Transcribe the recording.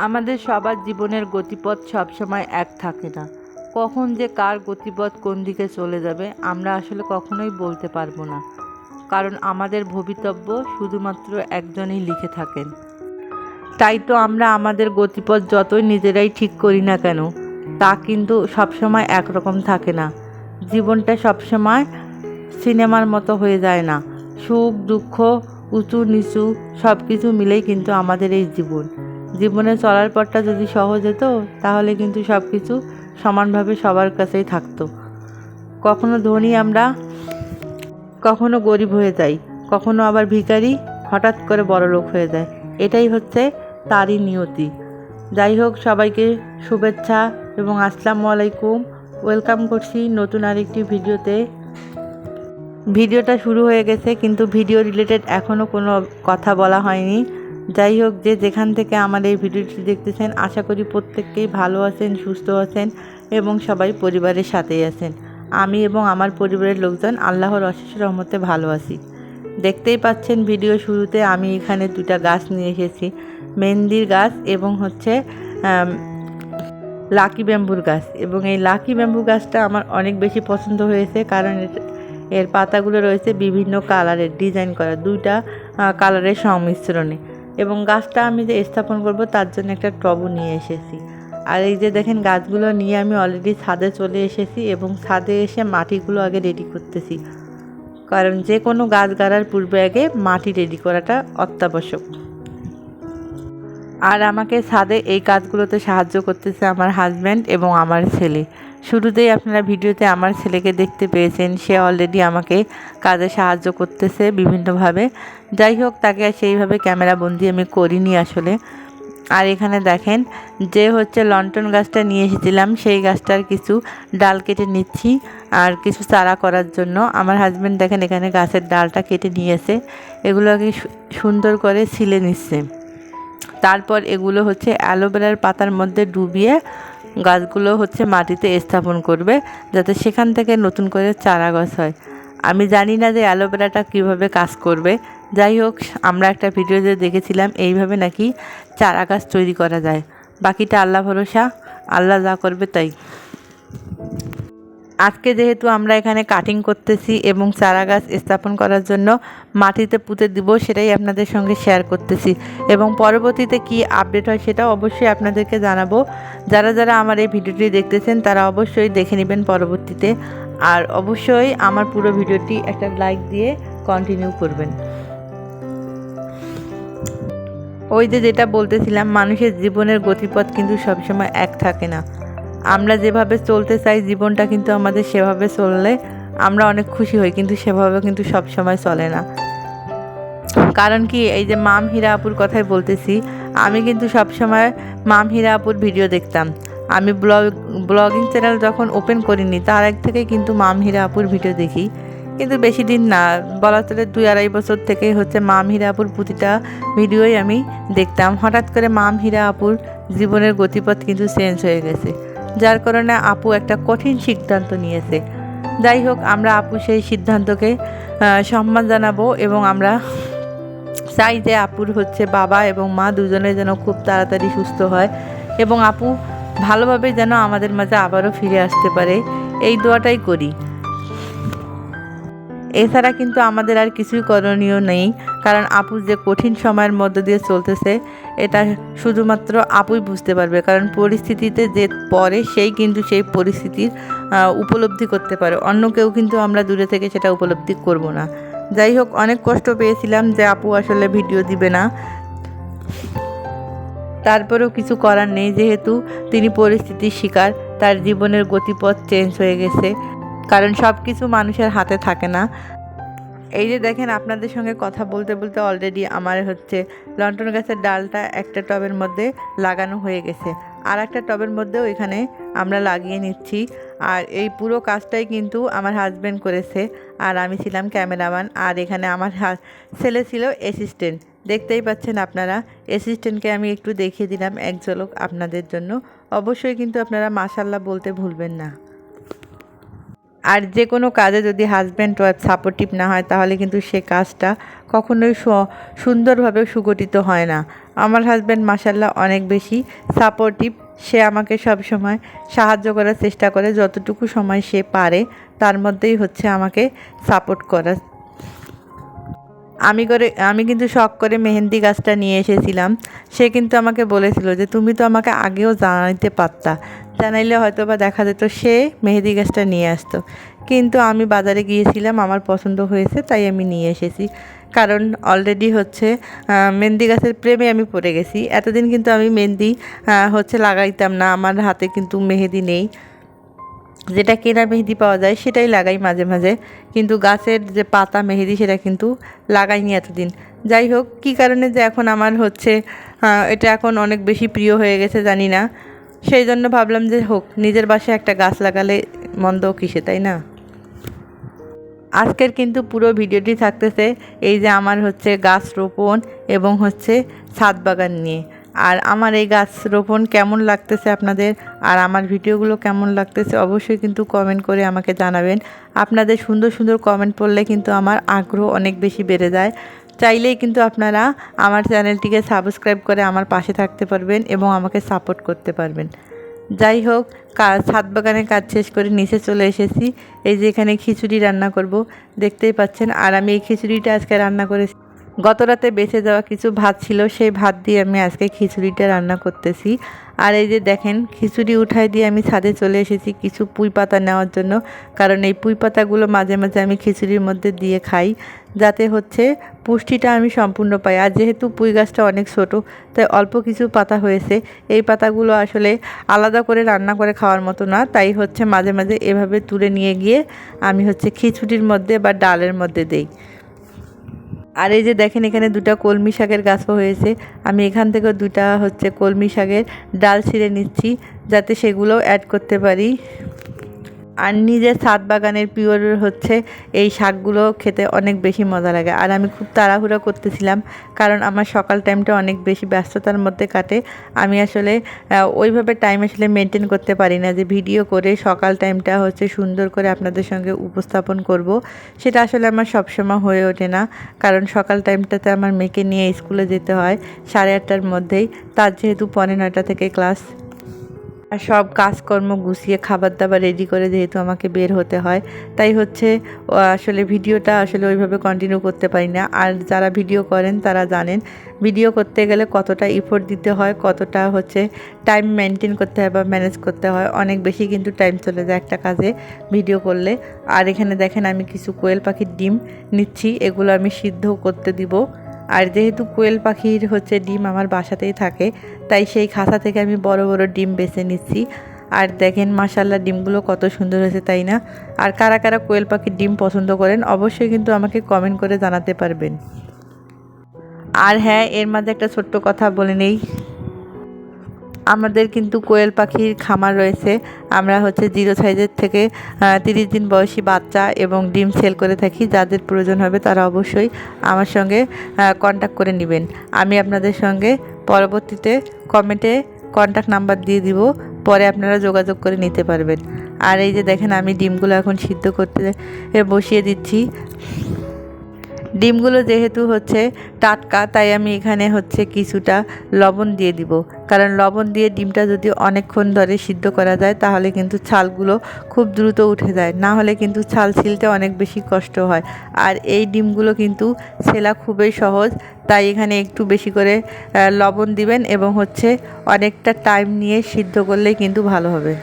আমাদের সবার জীবনের গতিপথ সবসময় এক থাকে না। কখন যে কার গতিপথ কোন দিকে চলে যাবে আমরা আসলে কখনোই বলতে পারবো না, কারণ আমাদের ভবিতব্য শুধুমাত্র একজনই লিখে থাকেন। তাই তো আমরা আমাদের গতিপথ যতই নিজেরাই ঠিক করি না কেন, তা কিন্তু সবসময় একরকম থাকে না। জীবনটা সবসময় সিনেমার মতো হয়ে যায় না। সুখ দুঃখ, উঁচু নিচু সব কিছু মিলেই কিন্তু আমাদের এই জীবনে চলার পথটা যদি সহজ হতো, তাহলে কিন্তু সব কিছু সমানভাবে সবার কাছেই থাকতো। কখনো ধনী আমরা, কখনো গরিব হয়ে যাই, কখনো আবার ভিখারি হঠাৎ করে বড়লোক হয়ে যায়। এটাই হচ্ছে তারই নিয়তি। যাই হোক, সবাইকে শুভেচ্ছা এবং আসসালামু আলাইকুম। ওয়েলকাম করছি নতুন আরেকটি ভিডিওতে। ভিডিওটা শুরু হয়ে গেছে, কিন্তু ভিডিও রিলেটেড এখনও কোনো কথা বলা হয়নি। যাই হোক, যে যেখান থেকে আমার এই ভিডিওটি দেখতেছেন, আশা করি প্রত্যেককেই ভালো আছেন, সুস্থ আছেন এবং সবাই পরিবারের সাথেই আছেন। আমি এবং আমার পরিবারের লোকজন আল্লাহর অশেষ রহমতে ভালো আছি। দেখতেই পাচ্ছেন ভিডিও শুরুতে আমি এখানে দুটা গাছ নিয়ে এসেছি, মেহেন্দির গাছ এবং হচ্ছে লাকি ব্যাম্বুর গাছ। এবং এই লাকি ব্যাম্বু গাছটা আমার অনেক বেশি পছন্দ হয়েছে, কারণ এর পাতাগুলো রয়েছে বিভিন্ন কালারের, ডিজাইন করা, দুইটা কালারের সংমিশ্রণে। এবং গাছটা আমি যে স্থাপন করব তার জন্য একটা টবও নিয়ে এসেছি। আর এই যে দেখেন, গাছগুলো নিয়ে আমি অলরেডি ছাদে চলে এসেছি এবং ছাদে এসে মাটিগুলো আগে রেডি করতেছি, কারণ যে কোনো গাছ গাড়ার পূর্বে আগে মাটি রেডি করাটা অত্যাবশ্যক। আর আমাকে ছাদে এই কাজগুলোতে সাহায্য করতেছে আমার হাজব্যান্ড এবং আমার ছেলে। শুরুতেই আপনারা ভিডিওতে আমার ছেলেকে দেখতে পেয়েছেন, সে অলরেডি আমাকে কাজে সাহায্য করতেছে বিভিন্নভাবে। যাই হোক, তাকে সেইভাবে ক্যামেরাবন্দি আমি করিনি আসলে। আর এখানে দেখেন, যে হচ্ছে লন্ঠন গাছটা নিয়ে এসেছিলাম, সেই গাছটার কিছু ডাল কেটে নিচ্ছি আর কিছু চারা করার জন্য। আমার হাজব্যান্ড দেখেন এখানে গাছের ডালটা কেটে নিয়েছে, এগুলোকে সুন্দর করে ছিলে নিচ্ছে। তারপর এগুলো হচ্ছে অ্যালোভেরার পাতার মধ্যে ডুবিয়ে গাছগুলো হচ্ছে মাটিতে স্থাপন করবে, যাতে সেখান থেকে নতুন করে চারা গাছ হয়। আমি জানি না যে অ্যালোভেরাটা কীভাবে কাজ করবে। যাই হোক, আমরা একটা ভিডিওতে দেখেছিলাম এইভাবে নাকি চারা গাছ তৈরি করা যায়। বাকিটা আল্লাহ ভরসা, আল্লাহ যা করবে তাই। আজকে যেহেতু আমরা এখানে কাটিং করতেছি এবং চারা গাছ স্থাপন করার জন্য মাটিতে পুঁতে দিব, সেটাই আপনাদের সঙ্গে শেয়ার করতেছি। এবং পরবর্তীতে কি আপডেট হয় সেটাও অবশ্যই আপনাদেরকে জানাবো। যারা যারা আমার এই ভিডিওটি দেখতেছেন তারা অবশ্যই দেখে নেবেন পরবর্তীতে। আর অবশ্যই আমার পুরো ভিডিওটি একটা লাইক দিয়ে কন্টিনিউ করবেন। ওই যে যেটা বলতেছিলাম, মানুষের জীবনের গতিপথ কিন্তু সবসময় এক থাকে না। আমরা যেভাবে চলতে চাই জীবনটা কিন্তু আমাদের সেভাবে চললে আমরা অনেক খুশি হই, কিন্তু সেভাবে কিন্তু সব সময় চলে না। কারণ কি, এই যে মাম হীরা আপুর কথাই বলতেছি, আমি কিন্তু সব সময় মাম হীরা আপুর ভিডিও দেখতাম। আমি ব্লগিং চ্যানেল যখন ওপেন করিনি তার আগ থেকে কিন্তু মাম হীরা আপুর ভিডিও দেখি। কিন্তু বেশি দিন না, বলা চলে 2-2.5 বছর থেকেই হচ্ছে মাম হীরা আপুর প্রতিটা ভিডিওই আমি দেখতাম। হঠাৎ করে মাম হীরা আপুর জীবনের গতিপথ কিন্তু চেঞ্জ হয়ে গেছে, যার কারণে আপু একটা কঠিন সিদ্ধান্ত নিয়েছে। যাই হোক, আমরা আপু সেই সিদ্ধান্তকে সম্মান জানাবো এবং আমরা চাই যে আপুর হচ্ছে বাবা এবং মা দুজনে যেন খুব তাড়াতাড়ি সুস্থ হয় এবং আপু ভালোভাবে যেন আমাদের মাঝে আবারও ফিরে আসতে পারে, এই দোয়াটাই করি। এছাড়া কিন্তু আমাদের আর কিছুই করণীয় নেই, কারণ আপু যে কঠিন সময়ের মধ্য দিয়ে চলতেছে এটা শুধুমাত্র আপুই বুঝতে পারবে, কারণ পরিস্থিতিতে যে পড়ে সেই কিন্তু সেই পরিস্থিতির উপলব্ধি করতে পারে। অন্য কেউ কিন্তু আমরা দূরে থেকে সেটা উপলব্ধি করব না। যাই হোক, অনেক কষ্ট পেয়েছিলাম যে আপু আসলে ভিডিও দিবে না, তারপরেও কিছু করার নেই, যেহেতু তিনি পরিস্থিতির শিকার, তার জীবনের গতিপথ চেঞ্জ হয়ে গেছে, কারণ সব কিছু মানুষের হাতে থাকে না। এই যে দেখেন, আপনাদের সঙ্গে কথা বলতে বলতে অলরেডি আমার হচ্ছে লন্ঠন গাছের ডালটা একটা টবের মধ্যে লাগানো হয়ে গেছে, আর একটা টবের মধ্যেও এখানে আমরা লাগিয়ে নিচ্ছি। আর এই পুরো কাজটাই কিন্তু আমার হাজব্যান্ড করেছে, আর আমি ছিলাম ক্যামেরাম্যান, আর এখানে আমার ছেলে ছিল অ্যাসিস্ট্যান্ট। দেখতেই পাচ্ছেন আপনারা, অ্যাসিস্ট্যান্টকে আমি একটু দেখিয়ে দিলাম এক ঝলক আপনাদের জন্য। অবশ্যই কিন্তু আপনারা মাশাআল্লাহ বলতে ভুলবেন না। আর যে কোনো কাজে যদি হাজব্যান্ড ওয়াইফ সাপোর্টিভ না হয় তাহলে কিন্তু সে কাজটা কখনোই সুন্দরভাবে সুগঠিত হয় না। আমার হাজব্যান্ড মাশাআল্লাহ অনেক বেশি সাপোর্টিভ। সে আমাকে সব সময় সাহায্য করার চেষ্টা করে, যতটুকু সময় সে পারে তার মধ্যেই হচ্ছে আমাকে সাপোর্ট করা। আমি কিন্তু শখ করে মেহেন্দি গাছটা নিয়ে এসেছিলাম। সে কিন্তু আমাকে বলেছিল যে তুমি তো আমাকে আগেও জানাইতে পারতা, জানাইলে হয়তো বা দেখা যেত সে মেহেন্দি গাছটা নিয়ে আসতো। কিন্তু আমি বাজারে গিয়েছিলাম, আমার পছন্দ হয়েছে তাই আমি নিয়ে এসেছি। কারণ অলরেডি হচ্ছে মেহেন্দি গাছের প্রেমে আমি পড়ে গেছি। এতদিন কিন্তু আমি মেহেন্দি হচ্ছে লাগাইতাম না, আমার হাতে কিন্তু মেহেদি নেই, যেটা কেনা মেহেদি পাওয়া যায় সেটাই লাগাই মাঝে মাঝে, কিন্তু গাছের যে পাতা মেহেদি সেটা কিন্তু লাগাইনি এতদিন। যাই হোক, কী কারণে যে এখন আমার হচ্ছে এটা এখন অনেক বেশি প্রিয় হয়ে গেছে জানি না, সেই জন্য ভাবলাম যে হোক, নিজের বাসায় একটা গাছ লাগালে মন্দ কিসে, তাই না। আজকের কিন্তু পুরো ভিডিওটি থাকতেছে এই যে আমার হচ্ছে গাছ রোপণ এবং হচ্ছে ছাদ বাগান নিয়ে। আর আমার এই গাছ রোপণ কেমন লাগতেছে আপনাদের, আর আমার ভিডিওগুলো কেমন লাগতেছে অবশ্যই কিন্তু কমেন্ট করে আমাকে জানাবেন। আপনাদের সুন্দর সুন্দর কমেন্ট পড়লে কিন্তু আমার আগ্রহ অনেক বেশি বেড়ে যায়। চাইলেই কিন্তু আপনারা আমার চ্যানেলটিকে সাবস্ক্রাইব করে আমার পাশে থাকতে পারবেন এবং আমাকে সাপোর্ট করতে পারবেন। যাই হোক, ছাদ বাগানের কাজ শেষ করে নিচে চলে এসেছি। এই যে এখানে খিচুড়ি রান্না করব, দেখতেই পাচ্ছেন। আর আমি এই খিচুড়িটা আজকে রান্না করেছি, গত রাতে বেঁচে যাওয়া কিছু ভাত ছিল, সেই ভাত দিয়ে আমি আজকে খিচুড়িটা রান্না করতেছি। আর এই যে দেখেন, খিচুড়ি উঠাই দিয়ে আমি ছাদে চলে এসেছি কিছু পুঁই পাতা নেওয়ার জন্য, কারণ এই পুঁই পাতাগুলো মাঝে মাঝে আমি খিচুড়ির মধ্যে দিয়ে খাই, যাতে হচ্ছে পুষ্টিটা আমি সম্পূর্ণ পাই। আর যেহেতু পুঁই গাছটা অনেক ছোট, তাই অল্প কিছু পাতা হয়েছে। এই পাতাগুলো আসলে আলাদা করে রান্না করে খাওয়ার মতো না, তাই হচ্ছে মাঝে মাঝে এভাবে তুলে নিয়ে গিয়ে আমি হচ্ছে খিচুড়ির মধ্যে বা ডালের মধ্যে দেই। আর এই যে দেখেন, এখানে দুটা কলমি শাকের গাছও হয়েছে। আমি এখান থেকে দুটা হচ্ছে কলমি শাকের ডাল ছিঁড়ে নিচ্ছি, যাতে সেগুলোও অ্যাড করতে পারি। আর নিজের ছাদ বাগানের পিওর হচ্ছে এই শাকগুলো খেতে অনেক বেশি মজা লাগে। আর আমি খুব তাড়াহুড়া করতেছিলাম, কারণ আমার সকাল টাইমটা অনেক বেশি ব্যস্ততার মধ্যে কাটে। আমি আসলে ওইভাবে টাইম আসলে মেনটেন করতে পারি না যে ভিডিও করে সকাল টাইমটা হচ্ছে সুন্দর করে আপনাদের সঙ্গে উপস্থাপন করব, সেটা আসলে আমার সবসময় হয়ে ওঠে না। কারণ সকাল টাইমটাতে আমার মেয়েকে নিয়ে স্কুলে যেতে হয় 8:30টার মধ্যেই, তার যেহেতু 9:45 থেকে ক্লাস। আর সব কাজকর্ম গুছিয়ে খাবার দাবার রেডি করে যেহেতু আমাকে বের হতে হয়, তাই হচ্ছে আসলে ভিডিওটা আসলে ওইভাবে কন্টিনিউ করতে পারি না। আর যারা ভিডিও করেন তারা জানেন ভিডিও করতে গেলে কতটা এফোর্ট দিতে হয়, কতটা হচ্ছে টাইম মেনটেন করতে হয় বা ম্যানেজ করতে হয়। অনেক বেশি কিন্তু টাইম চলে যায় একটা কাজে ভিডিও করলে। আর এখানে দেখেন, আমি কিছু কোয়েল পাখির ডিম নিচ্ছি, এগুলো আমি সিদ্ধ করতে দিব। আর যেহেতু কোয়েল পাখির হচ্ছে ডিম আমার বাসাতেই থাকে, তাই সেই খাঁচা থেকে আমি বড় বড় ডিম বেছে নিচ্ছি। আর দেখেন মাশাআল্লাহ, ডিমগুলো কত সুন্দর হয়েছে, তাই না। আর কারা কারা কোয়েল পাখির ডিম পছন্দ করেন অবশ্যই কিন্তু আমাকে কমেন্ট করে জানাতে পারবেন। আর হ্যাঁ, এর মাঝে একটা ছোট্ট কথা বলে নেই, আমাদের কিন্তু কোয়েল পাখির খামার রয়েছে। আমরা হচ্ছে 0 সাইজের থেকে 30 দিন বয়সী বাচ্চা এবং ডিম সেল করে থাকি। যাদের প্রয়োজন হবে তারা অবশ্যই আমার সঙ্গে কন্ট্যাক্ট করে নেবেন। আমি আপনাদের সঙ্গে পরবর্তীতে কমেন্টে কন্ট্যাক্ট নাম্বার দিয়ে দিব, পরে আপনারা যোগাযোগ করে নিতে পারবেন। আর এই যে দেখেন, আমি ডিমগুলো এখন সিদ্ধ করতে বসিয়ে দিচ্ছি। ডিমগুলো যেহেতু হচ্ছে টাটকা, তাই আমি এখানে হচ্ছে কিছুটা লবণ দিয়ে দিব, কারণ লবণ দিয়ে ডিমটা যদি অনেকক্ষণ ধরে সিদ্ধ করা যায় তাহলে কিন্তু ছালগুলো খুব দ্রুত উঠে যায়, না হলে কিন্তু ছাল ছিলতে অনেক বেশি কষ্ট হয়। আর এই ডিমগুলো কিন্তু ছেলা খুবই সহজ, তাই এখানে একটু বেশি করে লবণ দিবেন এবং হচ্ছে অনেকটা টাইম নিয়ে সিদ্ধ করলেই কিন্তু ভালো হবে।